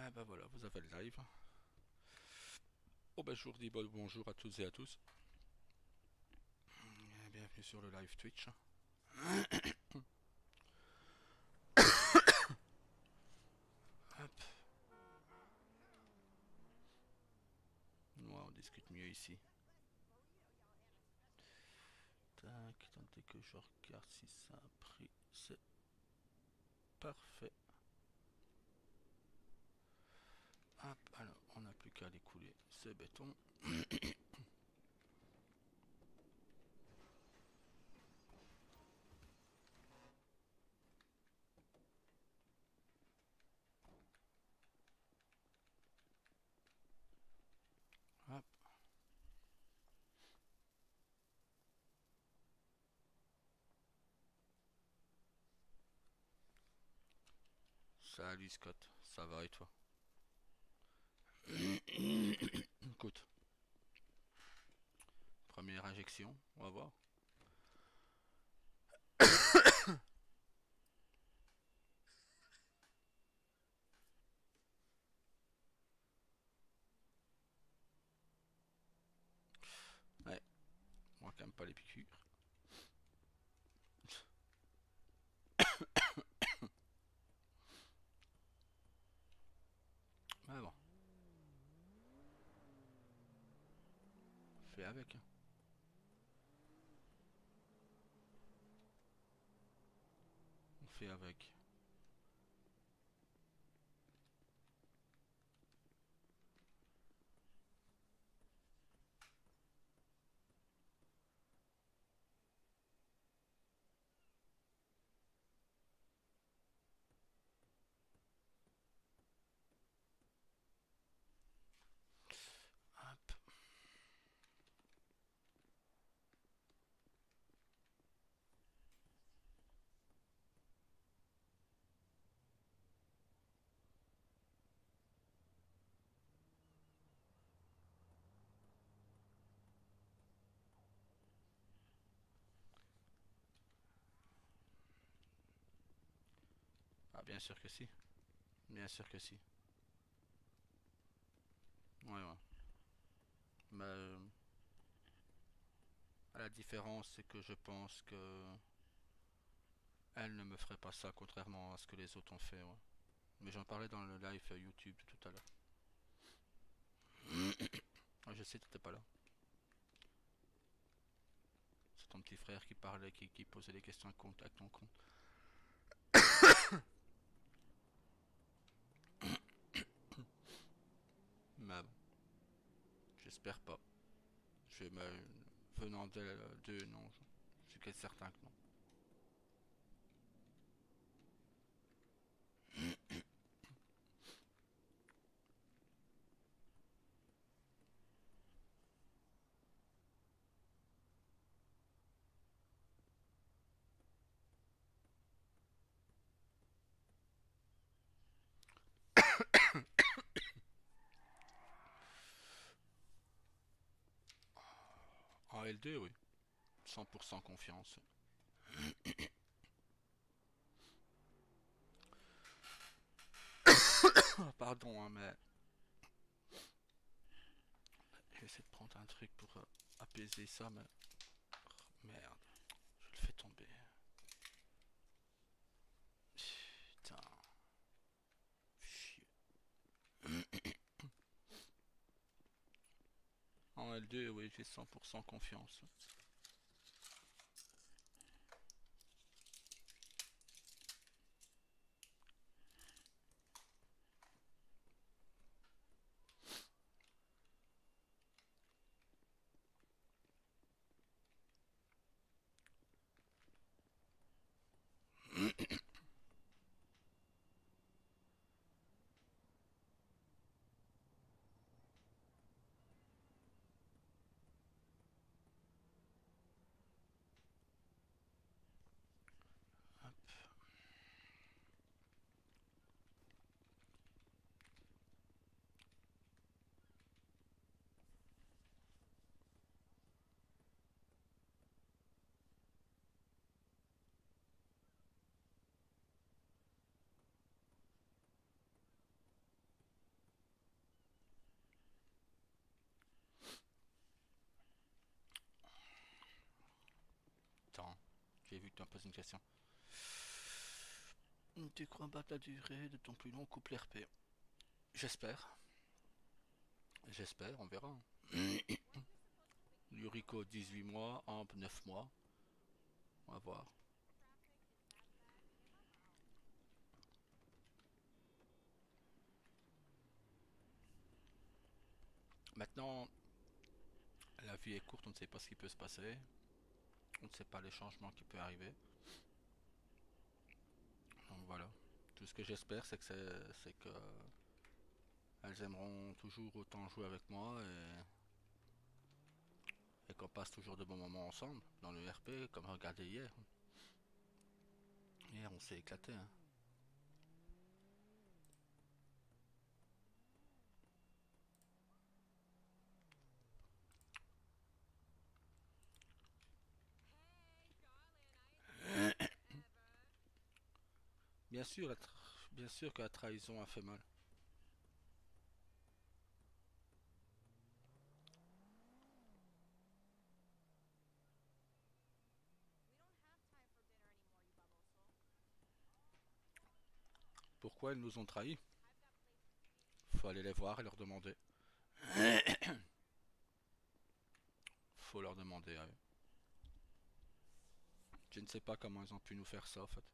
Ah bah voilà, vous avez le live. Oh bah je vous redis bonjour à toutes et à tous. Bienvenue sur le live Twitch. Hop. Moi on discute mieux ici. Tac, attendez que je regarde si ça a pris. C'est parfait. Hop, alors on n'a plus qu'à aller couler ce béton. Hop. Salut Scott, ça va et toi? Écoute, première injection, on va voir. Ouais, moi quand même pas les piqûres. Mais bon, fais avec. Hein. On fait avec. Hop. Ah bien sûr que si. Bien sûr que si. Ouais ouais. Mais la différence, c'est que je pense que elle ne me ferait pas ça, contrairement à ce que les autres ont fait. Ouais. Mais j'en parlais dans le live YouTube tout à l'heure. Ah, je sais, t'étais pas là. C'est ton petit frère qui parlait, qui posait des questions à ton compte. Mais bon, j'espère pas. Je me venant de non, je suis quasi certain que non. En L2, oui. 100% confiance. Pardon, hein, mais je vais essayer de prendre un truc pour apaiser ça, mais merde, je le fais tomber. Putain, chier. En L2, oui, j'ai 100% confiance. J'ai vu que tu me poses une question. Tu crois battre la durée de ton plus long couple RP? J'espère. J'espère, on verra. Yuriko 18 mois, Amp 9 mois. On va voir. Maintenant, la vie est courte, on ne sait pas ce qui peut se passer. On ne sait pas les changements qui peuvent arriver. Donc voilà. Tout ce que j'espère, c'est que elles aimeront toujours autant jouer avec moi et qu'on passe toujours de bons moments ensemble dans le RP, comme regardez hier. Hier, on s'est éclaté, hein. Bien sûr, bien sûr que la trahison a fait mal. Pourquoi ils nous ont trahis? Faut aller les voir et leur demander. Faut leur demander à eux. Je ne sais pas comment ils ont pu nous faire ça en fait.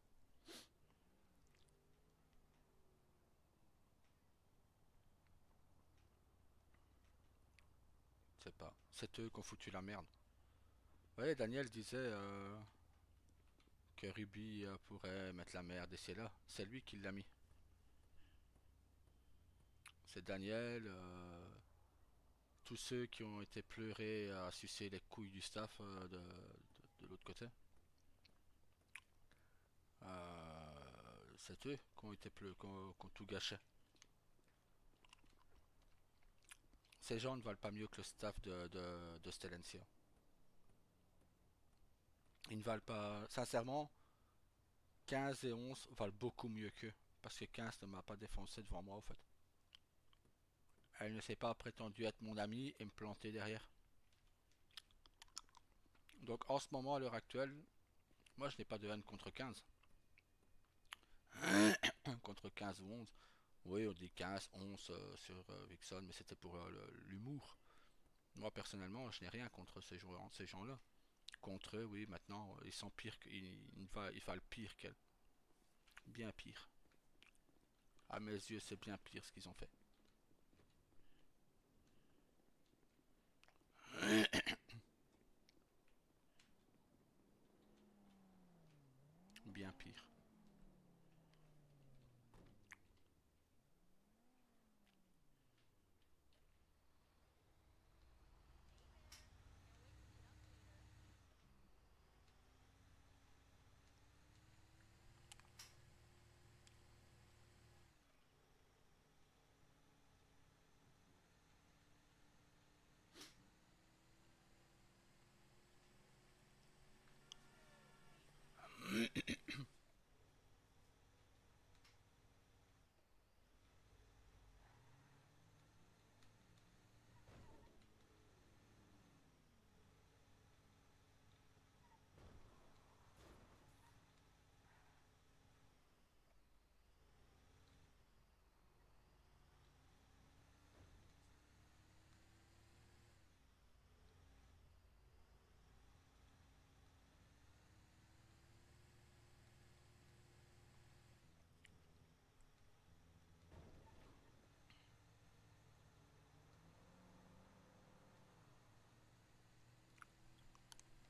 Je sais pas. C'est eux qui ont foutu la merde. Ouais, Daniel disait que Ruby pourrait mettre la merde et c'est là. C'est lui qui l'a mis. C'est Daniel. Tous ceux qui ont été pleurés à sucer les couilles du staff de l'autre côté. C'est eux qui ont été qui ont tout gâché. Ces gens ne valent pas mieux que le staff de Stellentia. Ils ne valent pas. Sincèrement, 15 et 11 valent beaucoup mieux qu'eux. Parce que 15 ne m'a pas défoncé devant moi, au fait. Elle ne s'est pas prétendu être mon amie et me planter derrière. Donc en ce moment, à l'heure actuelle, moi je n'ai pas de haine contre 15. Contre 15 ou 11. Oui, on dit 15, 11 sur Vixen, mais c'était pour l'humour. Moi personnellement, je n'ai rien contre ces gens-là. Contre eux, oui, maintenant, ils sont pires ils valent pire qu'elle. Bien pire. À mes yeux, c'est bien pire ce qu'ils ont fait. Bien pire.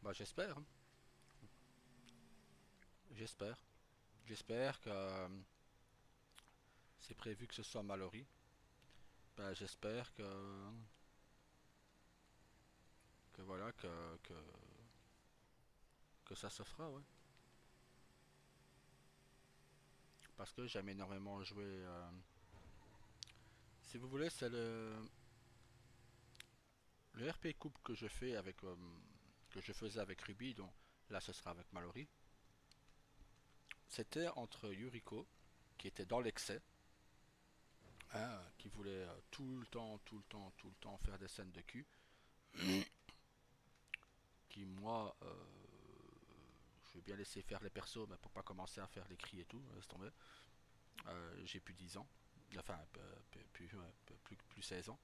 Bah j'espère, hein. J'espère. J'espère que c'est prévu que ce soit Mallory. Bah j'espère que voilà que ça se fera, ouais. Parce que j'aime énormément jouer. Si vous voulez, c'est le RP couple que je fais avec que je faisais avec Ruby, donc là ce sera avec Mallory. C'était entre Yuriko, qui était dans l'excès, hein, qui voulait tout le temps, tout le temps, tout le temps faire des scènes de cul, qui moi, je veux bien laisser faire les persos, mais pour pas commencer à faire les cris et tout, laisse tomber. J'ai plus 10 ans. Enfin, plus 16 ans.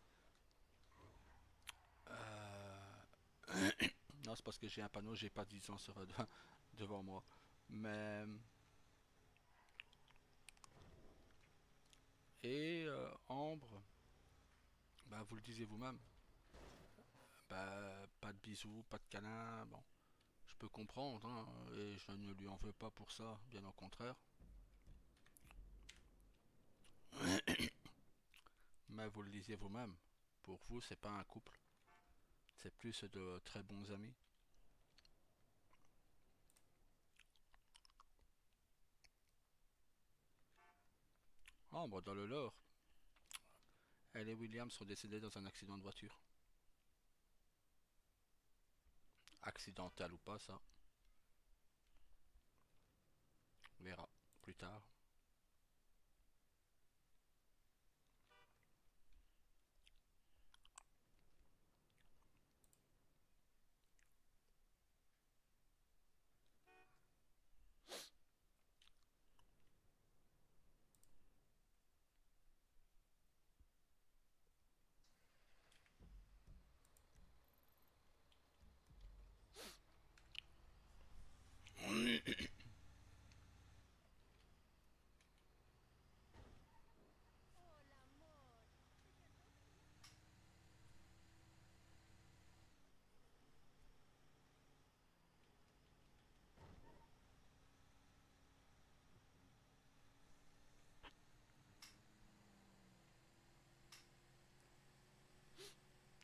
Non, c'est parce que j'ai un panneau, j'ai pas 10 ans devant moi. Mais. Et Ambre, bah, vous le disiez vous-même, bah, pas de bisous, pas de câlins, bon, je peux comprendre, hein, et je ne lui en veux pas pour ça, bien au contraire. Mais vous le disiez vous-même, pour vous, c'est pas un couple, c'est plus de très bons amis. Ambre, dans le lore, elle et William sont décédés dans un accident de voiture. Accidentel ou pas, ça, on verra plus tard.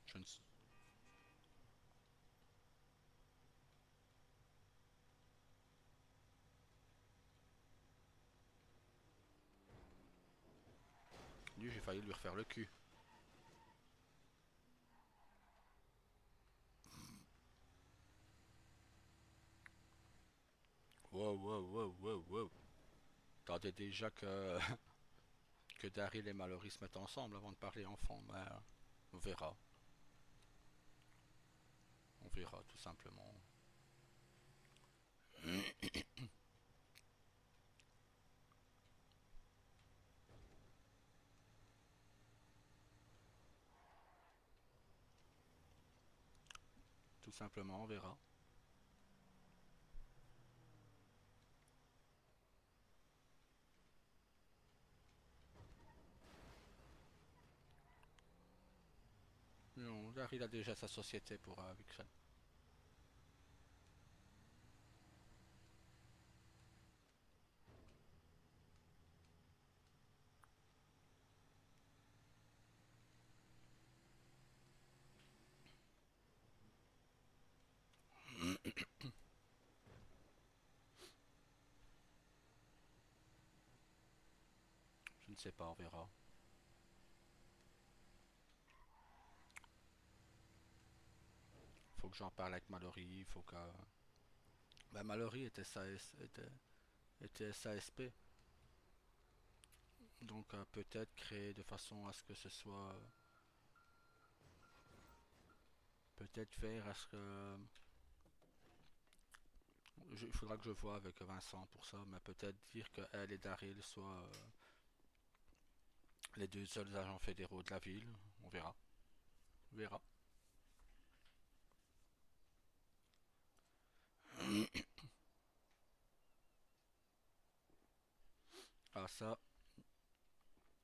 Je ne... Lui, j'ai failli lui refaire le cul. Wow, wow, wow, wow, wow. Attendez déjà que Daryl et Mallory se mettent ensemble avant de parler enfant, mais on verra. On verra tout simplement. Tout simplement, on verra. Non, Daryl a déjà sa société pour Vixen. Je ne sais pas, on verra. Faut que j'en parle avec Mallory, il faut que... Ben, Mallory était SASP, donc peut-être créer de façon à ce que ce soit... peut-être faire à ce que... Il faudra que je vois avec Vincent pour ça, mais peut-être dire que elle et Daryl soient les deux seuls agents fédéraux de la ville. On verra. On verra. Ah ça,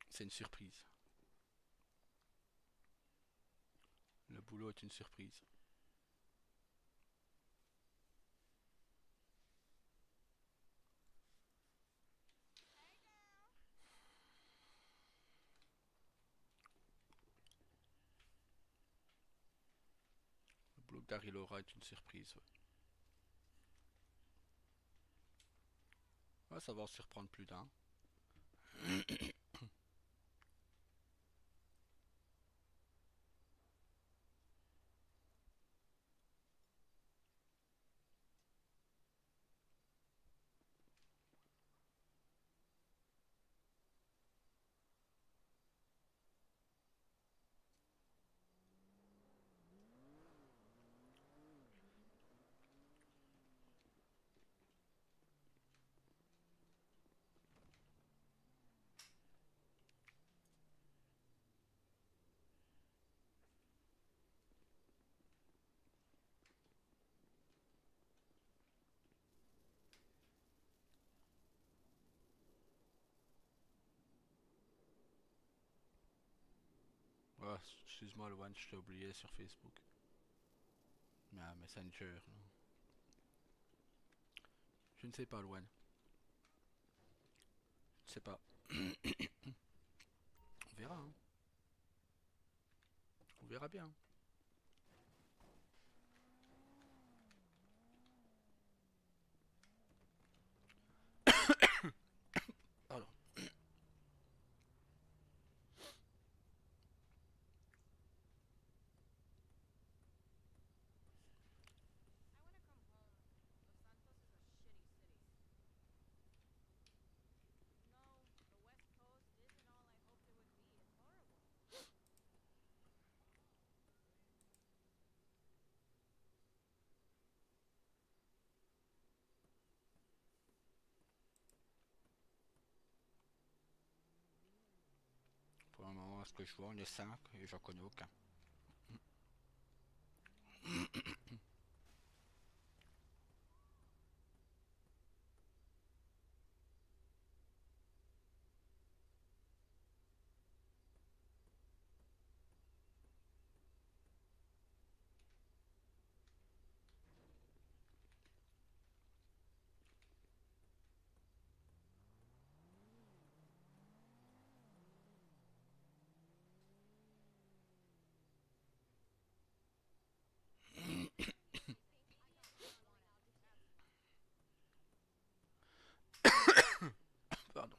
c'est une surprise. Le boulot est une surprise. Le boulot que Daryl aura est une surprise. Ouais. Ouais, ça va en surprendre plus d'un. Ah, excuse-moi, Loane, je t'ai oublié sur Facebook. Ah, Messenger. Je ne sais pas, Loane. Je ne sais pas. On verra, hein. On verra bien. Alors, pour le moment, à ce que je vois, on est 5 et j'en connais aucun. Pardon.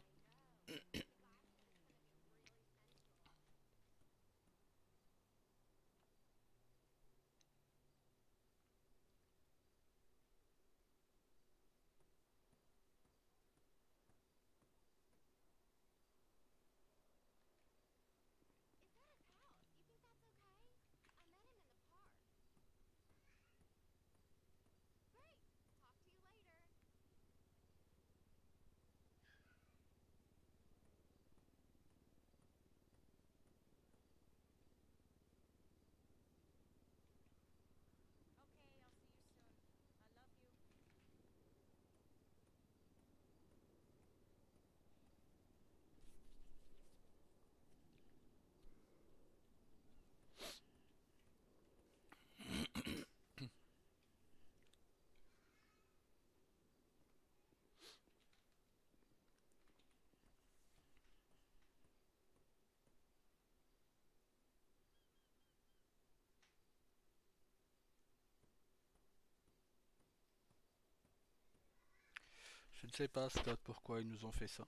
Je ne sais pas, Scott, pourquoi ils nous ont fait ça.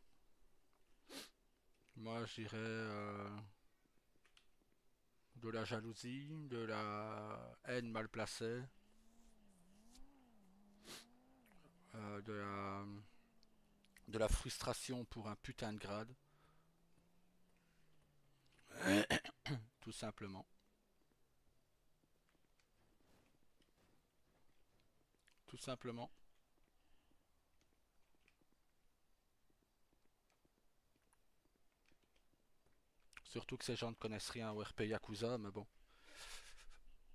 Moi, je dirais de la jalousie, de la haine mal placée, euh, de la, de la frustration pour un putain de grade, tout simplement. Tout simplement. Surtout que ces gens ne connaissent rien au RP Yakuza, mais bon.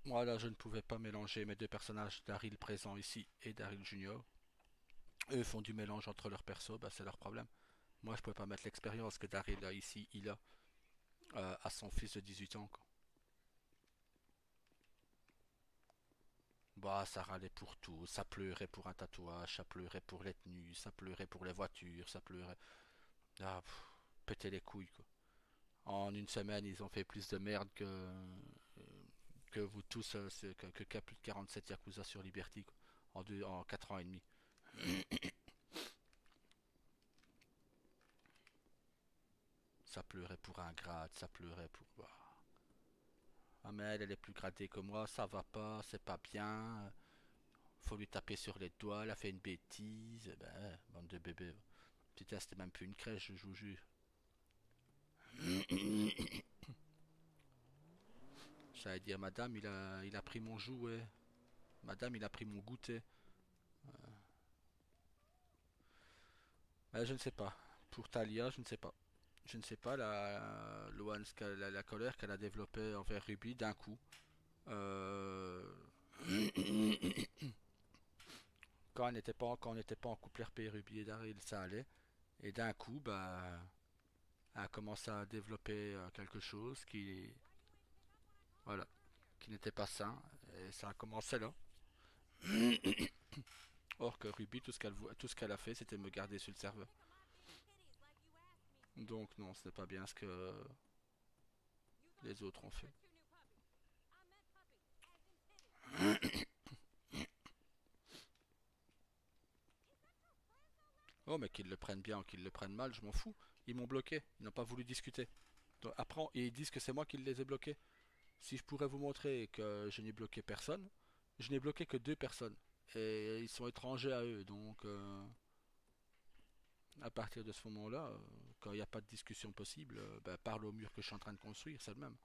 Moi là, je ne pouvais pas mélanger mes deux personnages, Daryl présent ici et Daryl Junior. Eux font du mélange entre leurs persos, bah c'est leur problème. Moi, je pouvais pas mettre l'expérience que Daryl a ici, il a à son fils de 18 ans, quoi. Bah, ça râlait pour tout. Ça pleurait pour un tatouage, ça pleurait pour les tenues, ça pleurait pour les voitures, ça pleurait. Ah, péter les couilles, quoi. En une semaine, ils ont fait plus de merde que vous tous, que plus de 47 Yakuza sur Liberty, quoi. En 4 ans et demi. Ça pleurait pour un grade, ça pleurait pour. Ah, mais elle est plus gradée que moi, ça va pas, c'est pas bien. Faut lui taper sur les doigts, elle a fait une bêtise. Eh ben, bande de bébés. Putain, c'était même plus une crèche, je vous jure. J'allais dire, madame, il a pris mon jouet. Madame, il a pris mon goûter. Je ne sais pas. Pour Talia, je ne sais pas. Je ne sais pas la colère qu'elle a développée envers Ruby d'un coup. Euh, quand on n'était pas en couple RP, Ruby et Daryl, ça allait. Et d'un coup, bah, elle a commencé à développer quelque chose qui. Voilà, qui n'était pas sain, et ça a commencé là. Or que Ruby, tout ce qu'elle a fait, c'était me garder sur le serveur. Donc non, ce n'est pas bien ce que les autres ont fait. Oh, mais qu'ils le prennent bien ou qu'ils le prennent mal, je m'en fous. Ils m'ont bloqué, ils n'ont pas voulu discuter. Donc, après, ils disent que c'est moi qui les ai bloqués. Si je pourrais vous montrer que je n'ai bloqué personne, je n'ai bloqué que deux personnes. Et ils sont étrangers à eux, donc à partir de ce moment-là, quand il n'y a pas de discussion possible, ben, parle au mur que je suis en train de construire, c'est le même.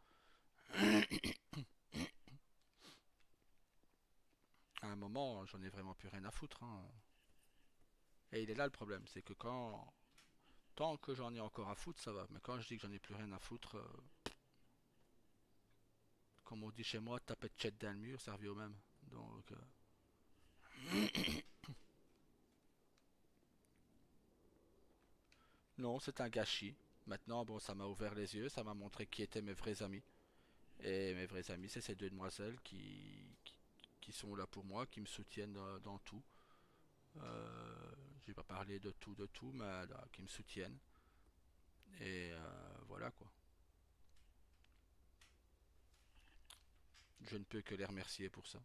À un moment, j'en ai vraiment plus rien à foutre, hein. Et il est là le problème, c'est que quand tant que j'en ai encore à foutre, ça va. Mais quand je dis que j'en ai plus rien à foutre, comme on dit chez moi, taper de tête dans le mur, ça revient au même. Donc, non, c'est un gâchis. Maintenant, bon, ça m'a ouvert les yeux, ça m'a montré qui étaient mes vrais amis. Et mes vrais amis, c'est ces deux demoiselles qui sont là pour moi, qui me soutiennent dans tout. Je vais pas parler de tout, mais qui me soutiennent. Et voilà quoi. Je ne peux que les remercier pour ça.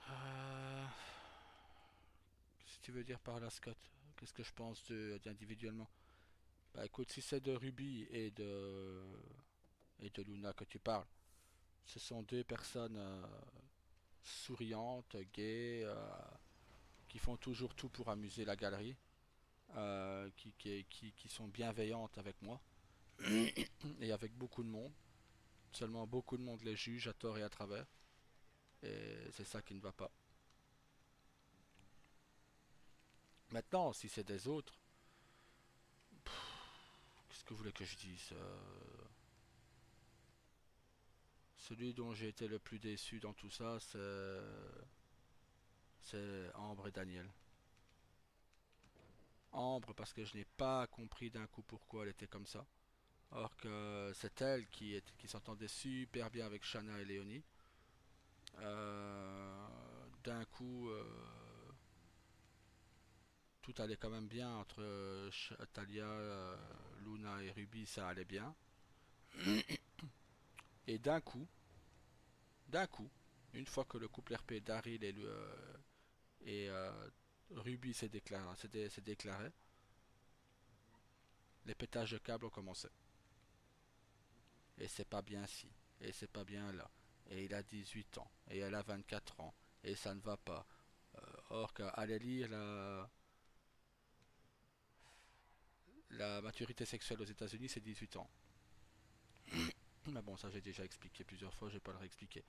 Euh, Qu'est-ce que tu veux dire par là, Scott? Qu'est-ce que je pense d'individuellement? Bah écoute, si c'est de Ruby et de Luna que tu parles, ce sont deux personnes souriantes, gaies, qui font toujours tout pour amuser la galerie, qui sont bienveillantes avec moi et avec beaucoup de monde. Seulement beaucoup de monde les juge à tort et à travers. Et c'est ça qui ne va pas. Maintenant, si c'est des autres, qu'est-ce que vous voulez que je dise? Celui dont j'ai été le plus déçu dans tout ça, c'est Ambre et Daniel. Ambre parce que je n'ai pas compris d'un coup pourquoi elle était comme ça. Or que c'est elle qui s'entendait super bien avec Shanna et Léonie. D'un coup, tout allait quand même bien entre Talia, Luna et Ruby, ça allait bien. Et d'un coup, une fois que le couple RP Daryl et Ruby s'est déclaré, les pétages de câbles ont commencé. Et c'est pas bien ci, et c'est pas bien là. Et il a 18 ans, et elle a 24 ans, et ça ne va pas. Or qu'aller lire la maturité sexuelle aux États-Unis, c'est 18 ans. Mais bon, ça j'ai déjà expliqué plusieurs fois, je vais pas le réexpliquer.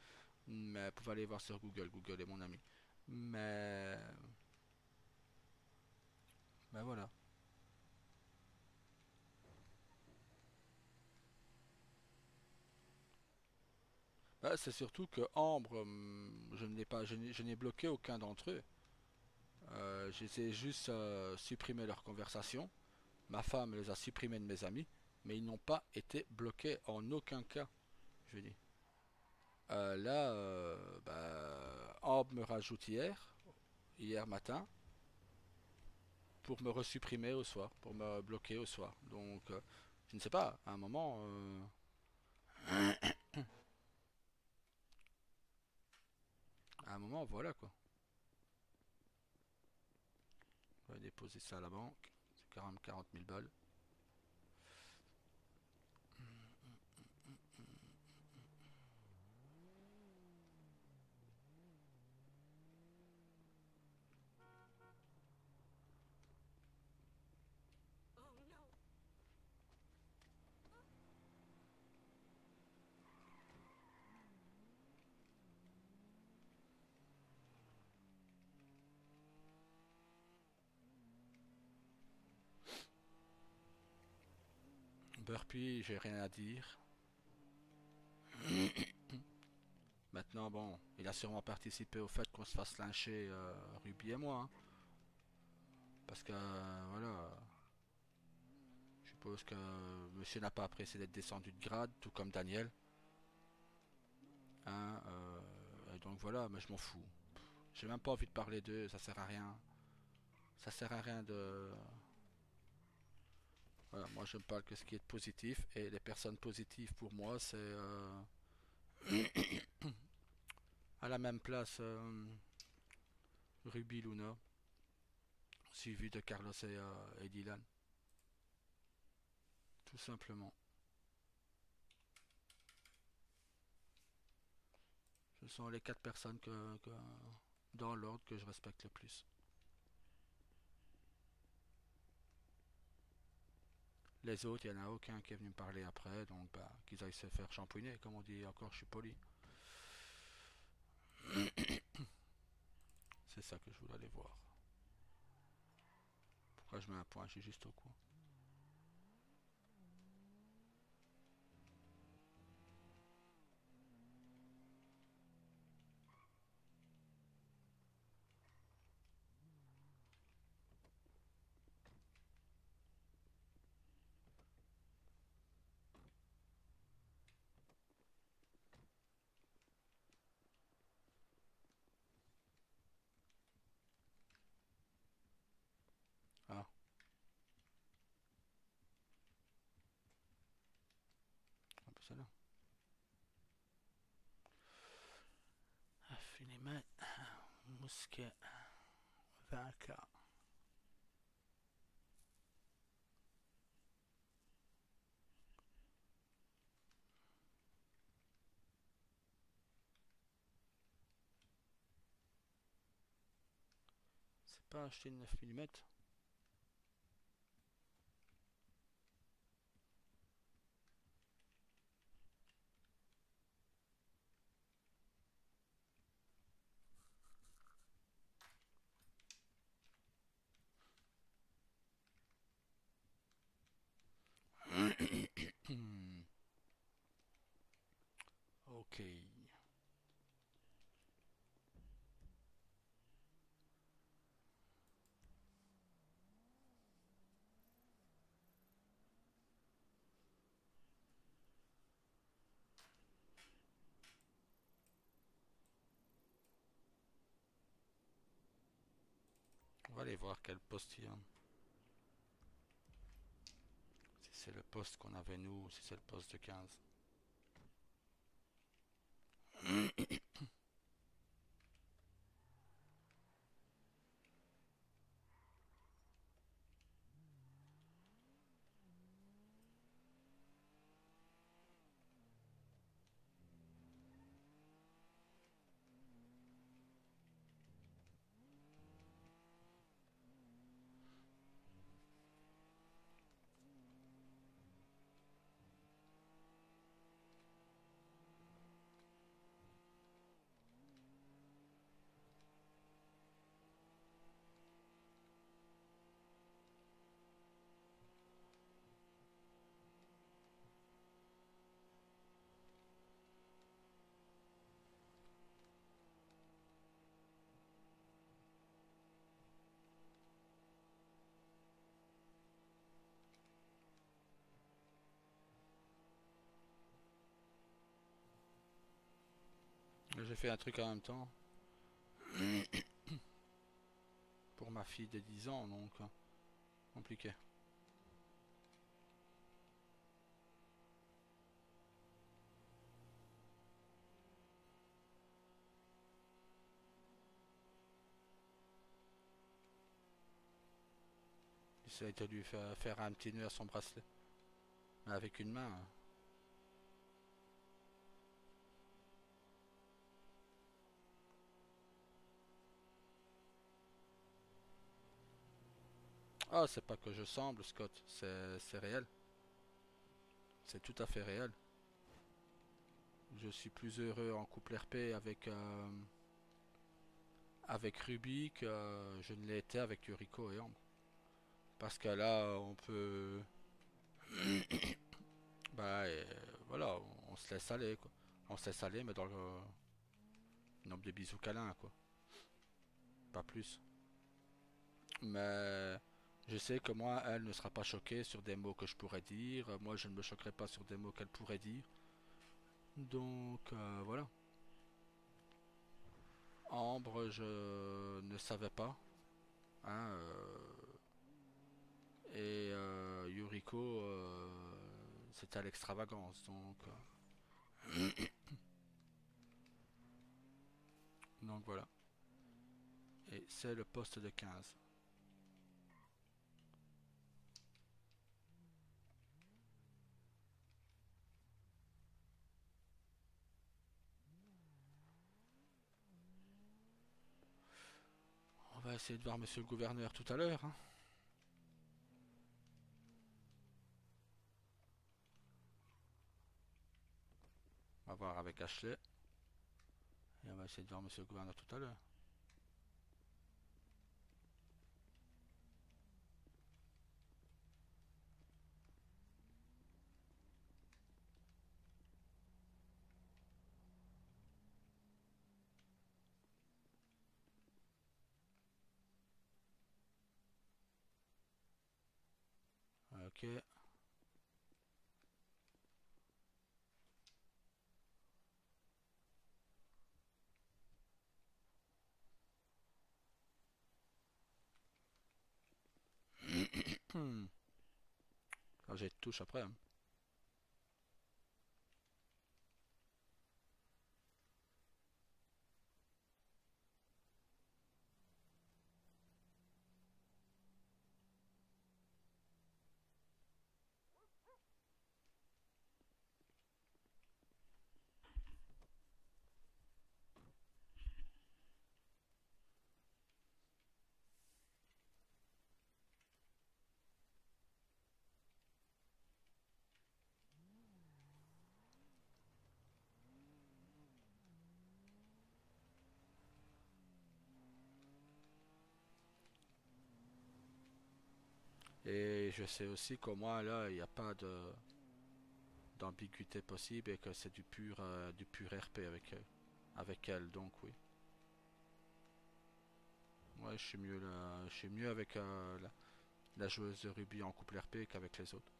Mais vous pouvez aller voir sur Google, Google est mon ami. Mais, mais voilà. Bah, c'est surtout que Ambre, je n'ai bloqué aucun d'entre eux. J'ai juste supprimé leur conversation. Ma femme les a supprimés de mes amis, mais ils n'ont pas été bloqués en aucun cas, je dis. Là, bah, Ambre me rajoute hier matin, pour me resupprimer au soir, pour me bloquer au soir. Donc, je ne sais pas, à un moment, voilà quoi. On va déposer ça à la banque. C'est quand même 40 000 balles. Burpee, j'ai rien à dire. Maintenant, bon, il a sûrement participé au fait qu'on se fasse lyncher, Ruby et moi, hein. Parce que, voilà, je suppose que monsieur n'a pas apprécié d'être descendu de grade, tout comme Daniel. Hein, et donc voilà, mais je m'en fous. J'ai même pas envie de parler d'eux, ça sert à rien. Ça sert à rien de... Voilà, moi je ne parle que ce qui est positif, et les personnes positives pour moi, c'est à la même place, Ruby Luna, suivi de Carlos et Dylan, tout simplement. Ce sont les quatre personnes dans l'ordre que je respecte le plus. Les autres, il n'y en a aucun qui est venu me parler après, donc bah, qu'ils aillent se faire champouiner, comme on dit, encore je suis poli. C'est ça que je voulais aller voir. Pourquoi je mets un point, je suis juste au coin. Ah, un peu ça là. Infiniment mousquet vainqueur. C'est pas acheter une 9 mm. Ok. On va aller voir quel poste il y a. Si c'est le poste qu'on avait nous, ou si c'est le poste de 15. J'ai fait un truc en même temps pour ma fille de 10 ans, donc compliqué. J'essaie de lui faire un petit nœud à son bracelet. Mais avec une main, hein. Ah, c'est pas que je semble, Scott, c'est réel. C'est tout à fait réel. Je suis plus heureux en couple RP avec Ruby que je ne l'ai été avec Yuriko et Ambre. Parce que là, on peut Bah, voilà, on se laisse aller, quoi. On se laisse aller, mais dans le nombre de bisous câlins, quoi. Pas plus. Mais je sais que moi, elle ne sera pas choquée sur des mots que je pourrais dire. Moi, je ne me choquerai pas sur des mots qu'elle pourrait dire. Donc, voilà. Ambre, je ne savais pas. Hein, et Yuriko, c'était à l'extravagance. Donc voilà. Et c'est le poste de 15. On va essayer de voir monsieur le gouverneur tout à l'heure, hein. On va voir avec Ashley. Et on va essayer de voir monsieur le gouverneur tout à l'heure. Ok. Hmm. Quand j'ai de touche après, hein. Et je sais aussi qu'au moins là, il n'y a pas d'ambiguïté possible et que c'est du pur RP avec elle. Donc oui. Ouais, je suis mieux avec la joueuse de rugby en couple RP qu'avec les autres.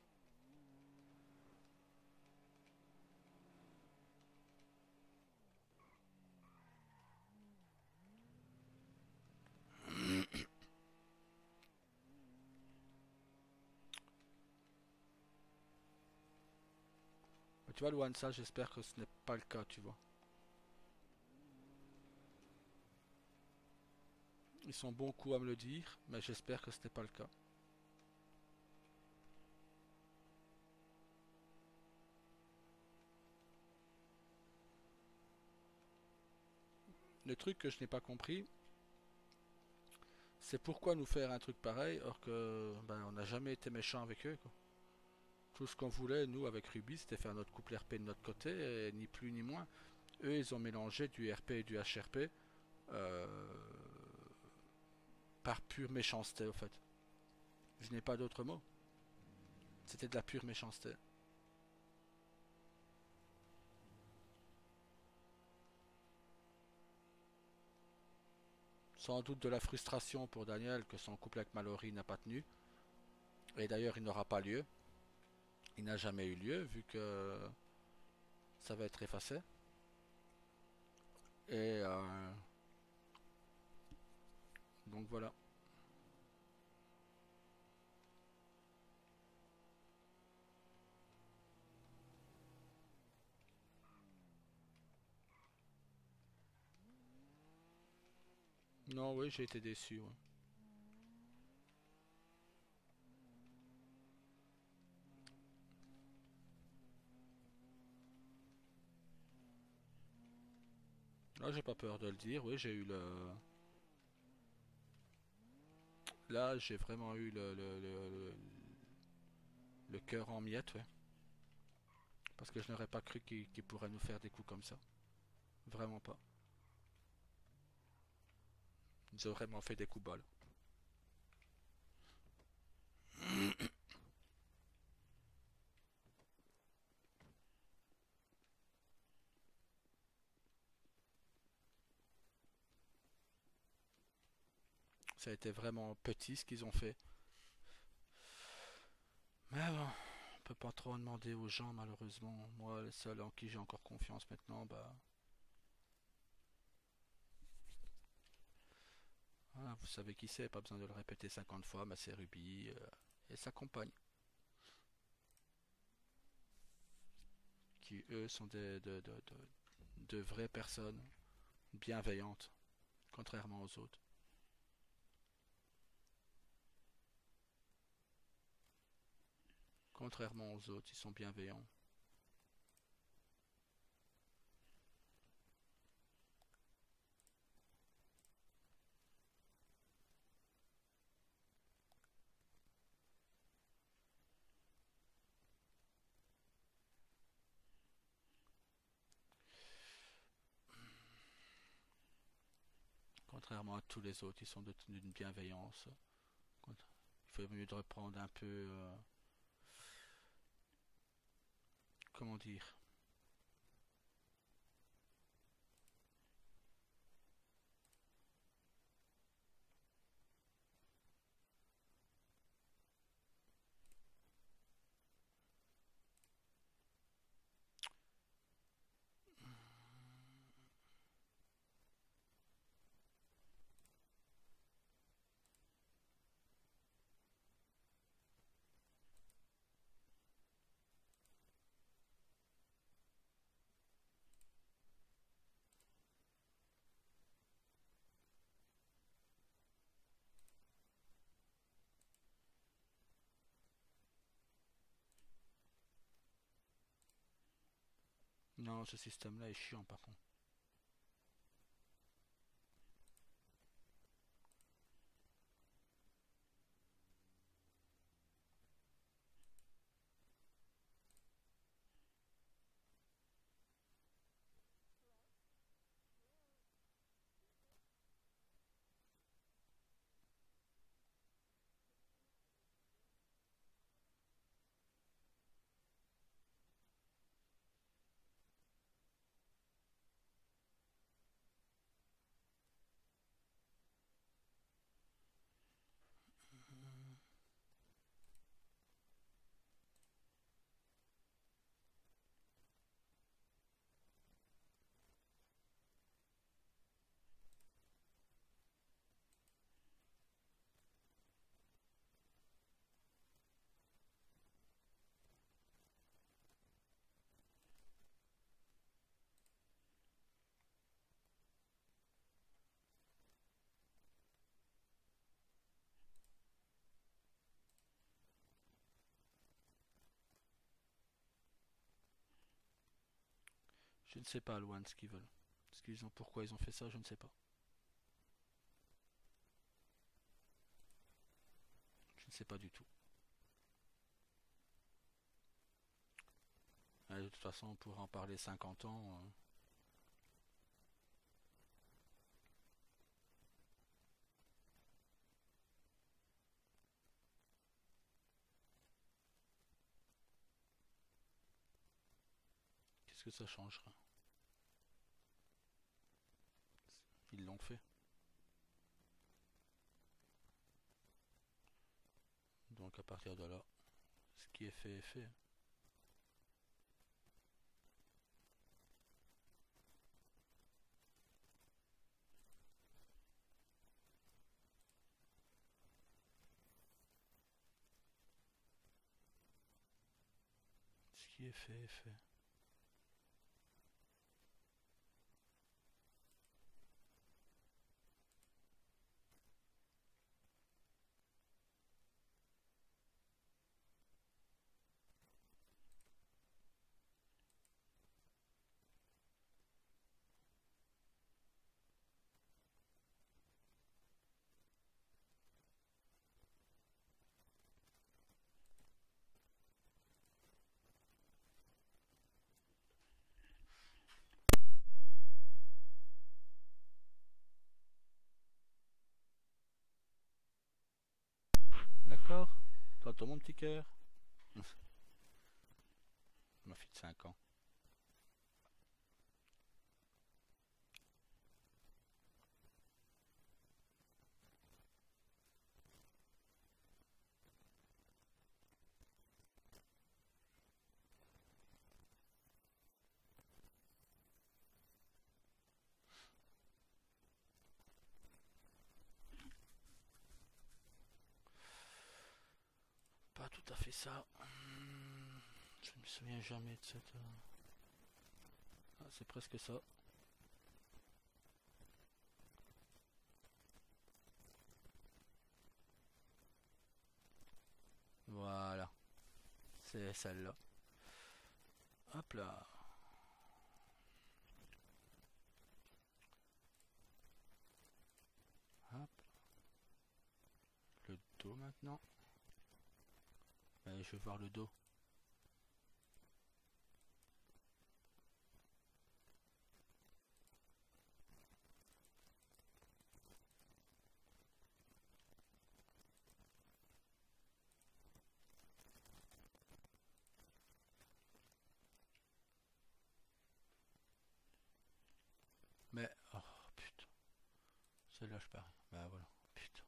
Mais tu vois, Luansa, j'espère que ce n'est pas le cas, tu vois. Ils sont bons coups à me le dire, mais j'espère que ce n'est pas le cas. Le truc que je n'ai pas compris, c'est pourquoi nous faire un truc pareil, alors que ben, on n'a jamais été méchant avec eux, quoi. Tout ce qu'on voulait, nous, avec Ruby, c'était faire notre couple RP de notre côté, et ni plus ni moins. Eux, ils ont mélangé du RP et du HRP euh, par pure méchanceté, au fait. Je n'ai pas d'autre mot. C'était de la pure méchanceté. Sans doute de la frustration pour Daniel que son couple avec Mallory n'a pas tenu. Et d'ailleurs, il n'aura pas lieu. Il n'a jamais eu lieu, vu que ça va être effacé. Et donc voilà. Non, oui, j'ai été déçu, ouais. Là, j'ai pas peur de le dire, oui, j'ai eu le. Là, j'ai vraiment eu le cœur en miettes, ouais. Parce que je n'aurais pas cru qu'il pourrait nous faire des coups comme ça. Vraiment pas. Il nous a vraiment fait des coups bas, là. Ça a été vraiment petit ce qu'ils ont fait. Mais bon, on peut pas trop en demander aux gens malheureusement. Moi, le seul en qui j'ai encore confiance maintenant, bah, voilà, vous savez qui c'est, pas besoin de le répéter 50 fois, mais c'est Ruby et sa compagne, qui eux sont de vraies personnes bienveillantes, contrairement aux autres. Contrairement aux autres, ils sont bienveillants. Contrairement à tous les autres, ils sont d'une bienveillance. Il faut mieux de reprendre un peu, comment dire, non, ce système-là est chiant par contre. Je ne sais pas, Luan, ce qu'ils veulent. Pourquoi ils ont fait ça, je ne sais pas. Je ne sais pas du tout. De toute façon, on pourra en parler 50 ans. Qu'est-ce que ça changera? Ils l'ont fait. Donc à partir de là, ce qui est fait est fait. Ce qui est fait est fait. D'accord? Toi, mon petit cœur. Ma fille de 5 ans. ça. Je ne me souviens jamais de cette... Ah, c'est presque ça. Voilà. C'est celle-là. Hop là. Hop. Le dos maintenant. Je vais voir le dos. Mais, oh putain. Celle-là, je parie. Bah voilà. Putain.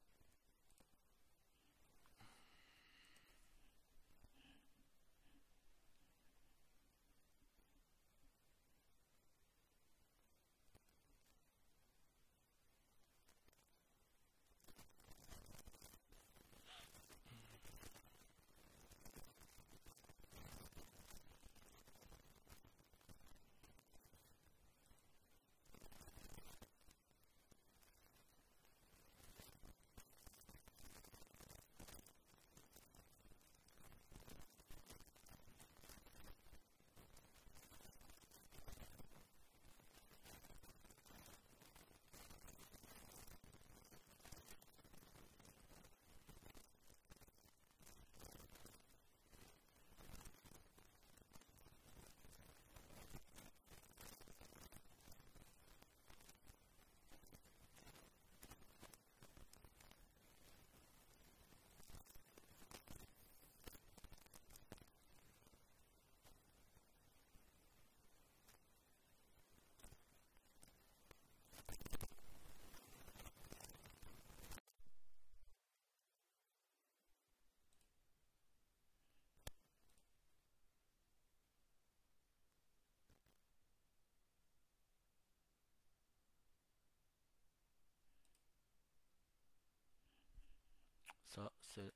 Ça, c'est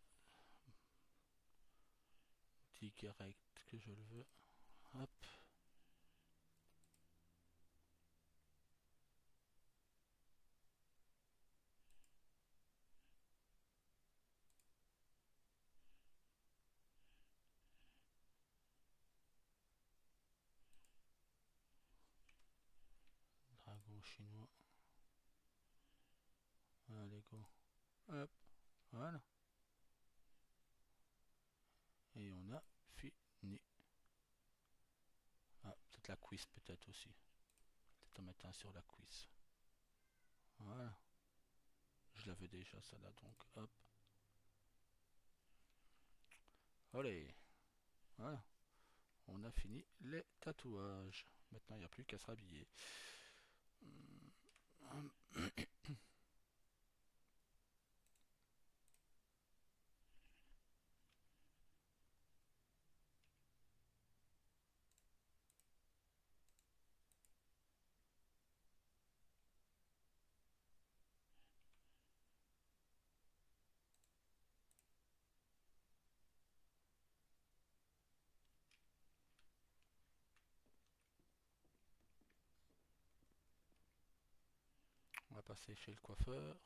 direct que je le veux. Hop. Dragon chinois. Allez, go. Hop. Voilà. Et on a fini. Ah, peut-être la cuisse, peut-être aussi. Peut-être en mettre un sur la cuisse. Voilà. Je l'avais déjà, ça là, donc hop. Allez. Voilà. On a fini les tatouages. Maintenant, il n'y a plus qu'à se rhabiller. On va passer chez le coiffeur.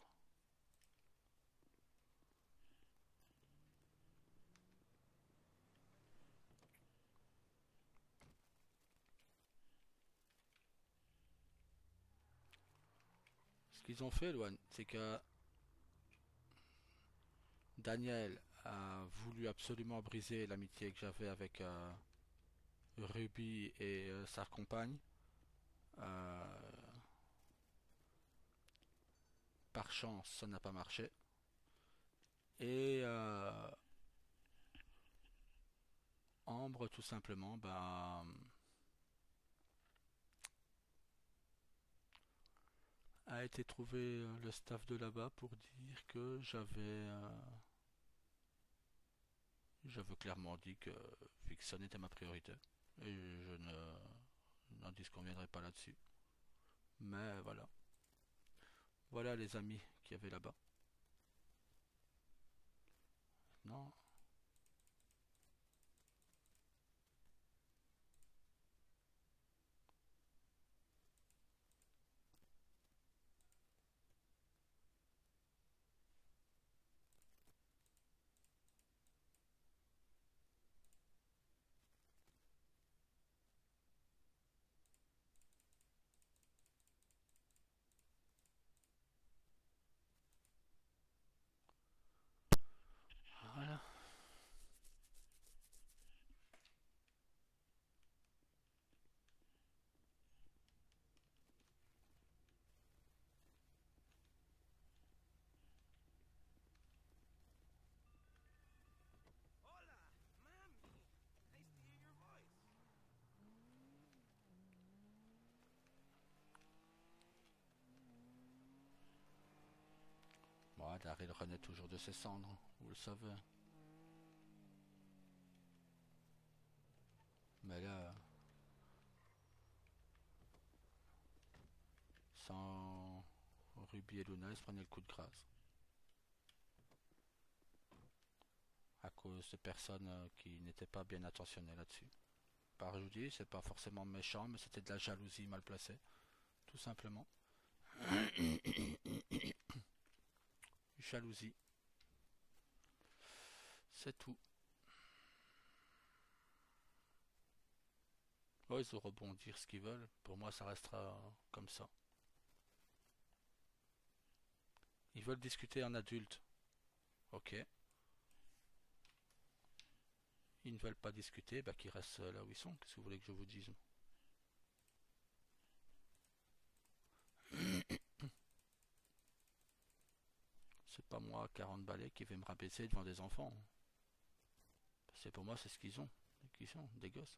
Ce qu'ils ont fait, Loane, c'est que Daniel a voulu absolument briser l'amitié que j'avais avec Ruby et sa compagne. Euh, Par chance, ça n'a pas marché. Et Ambre, tout simplement, bah, a été trouver le staff de là-bas pour dire que j'avais clairement dit que Vixen était ma priorité. Et je n'en disconviendrai pas là-dessus. Mais voilà. Voilà les amis qu'il y avait là-bas. Non. Daryl renaît toujours de ses cendres, vous le savez. Mais là, sans Ruby et Luna, ils se prenaient le coup de grâce. À cause de personnes qui n'étaient pas bien attentionnées là-dessus. Par je vous dis, c'est pas forcément méchant, mais c'était de la jalousie mal placée, tout simplement. Jalousie, c'est tout. Oh, ils auront beau dire ce qu'ils veulent, pour moi ça restera comme ça. Ils veulent discuter en adulte, ok. Ils ne veulent pas discuter, bah qu'ils restent là où ils sont, qu'est-ce que vous voulez que je vous dise? C'est pas moi, 40 balais, qui vais me rabaisser devant des enfants. C'est pour moi, c'est ce qu'ils ont. Qui sont des gosses.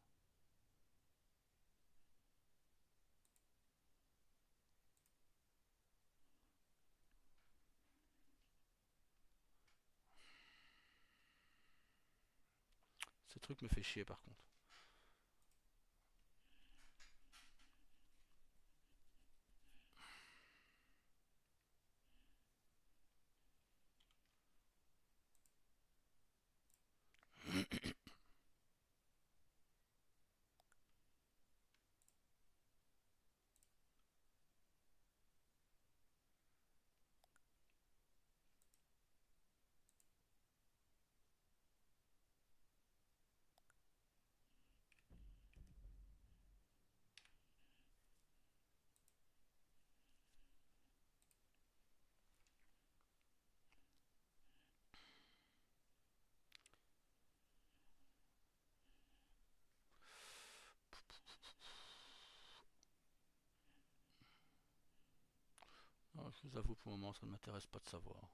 Ce truc me fait chier par contre. Alors, je vous avoue, pour le moment, ça ne m'intéresse pas de savoir.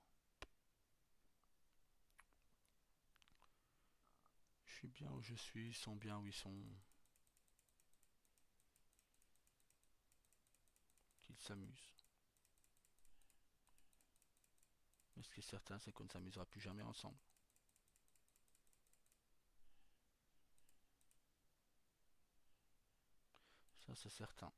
Je suis bien où je suis, ils sont bien où ils sont. Qu'ils s'amusent. Mais ce qui est certain, c'est qu'on ne s'amusera plus jamais ensemble. Ça, c'est certain.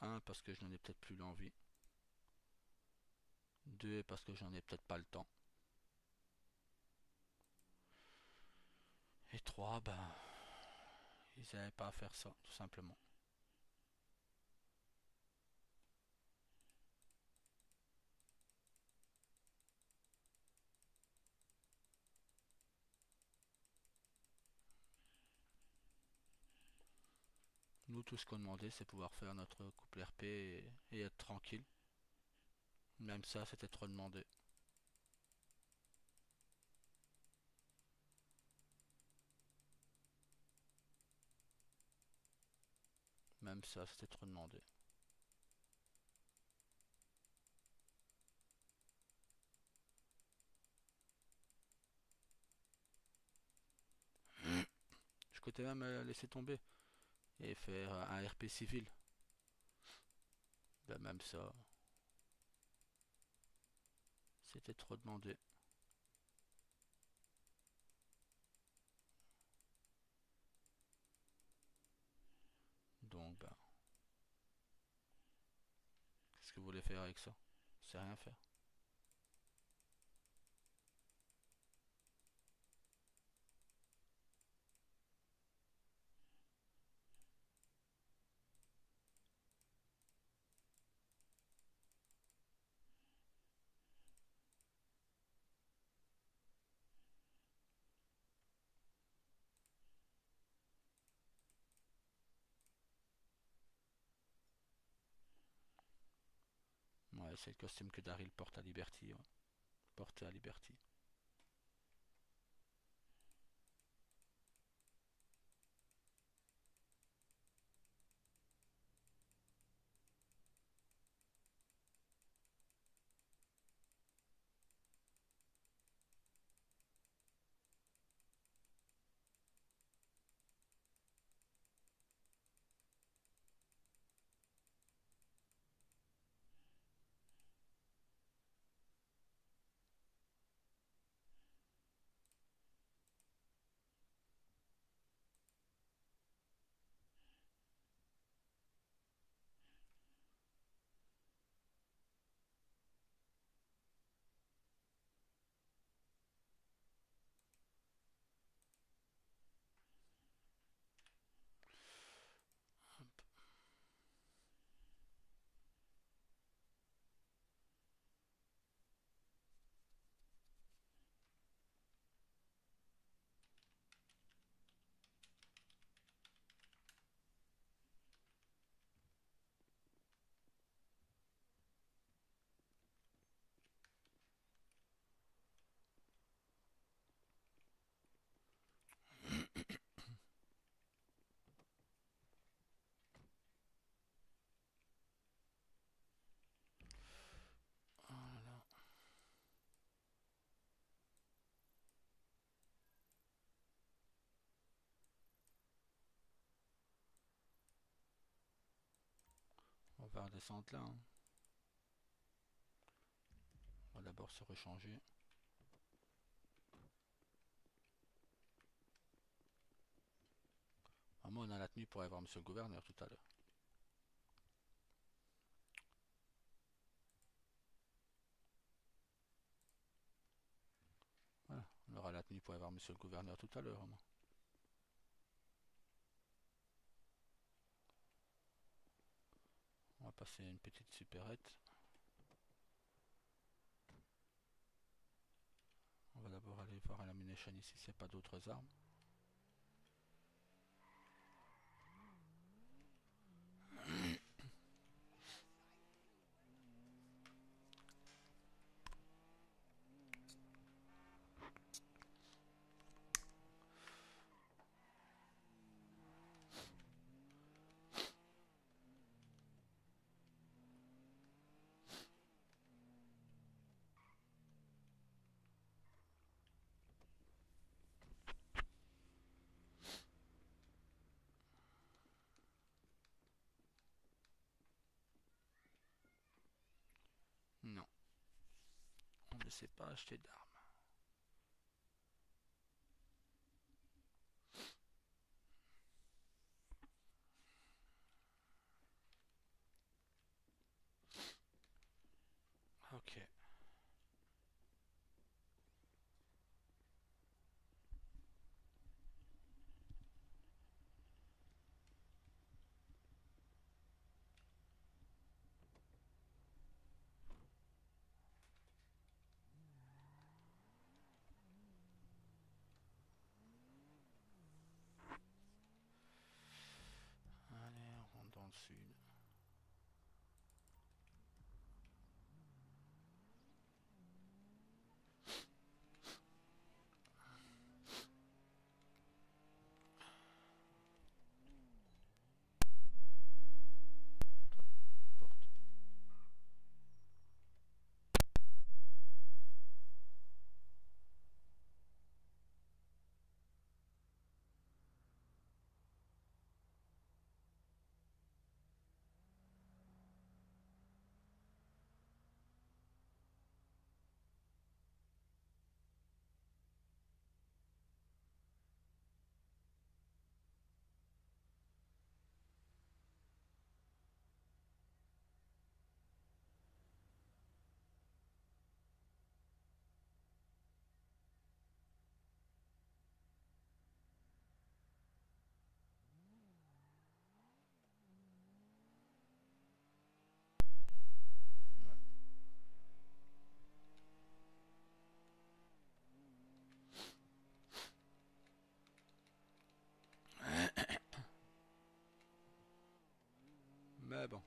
Un, parce que je n'en ai peut-être plus l'envie. Deux, parce que j'en ai peut-être pas le temps. Et trois, ben, ils n'avaient pas à faire ça, tout simplement. Nous, tout ce qu'on demandait, c'est pouvoir faire notre couple RP et être tranquille. Même ça, c'était trop demandé. Même ça, c'était trop demandé. Je comptais même laisser tomber et faire un RP civil. Ben même ça, c'était trop demandé. Donc, ben, qu'est-ce que vous voulez faire avec ça? C'est rien faire. Ouais, c'est le costume que Daryl porte à Liberty. Ouais. Porte à Liberty. va redescendre là, hein. On va d'abord se rechanger. Vraiment, on a la tenue pour aller voir monsieur le gouverneur tout à l'heure. Voilà, on aura la tenue pour aller voir monsieur le gouverneur tout à l'heure. On va passer une petite supérette. On va d'abord aller voir la munition ici s'il n'y a pas d'autres armes. Non, on ne sait pas acheter d'armes. Ok. Allez, on rentre dans le sud. Porte. Mais bon.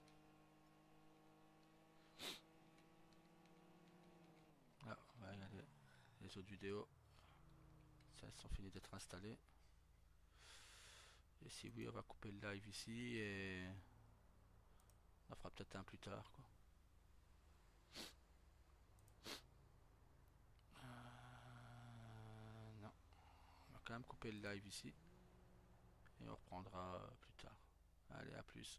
Là, on va regarder les autres vidéos. Ça, elles sont finies d'être installées. Et si oui, on va couper le live ici et on fera peut-être un plus tard, quoi. Non, on va quand même couper le live ici et on reprendra plus tard. Allez, à plus.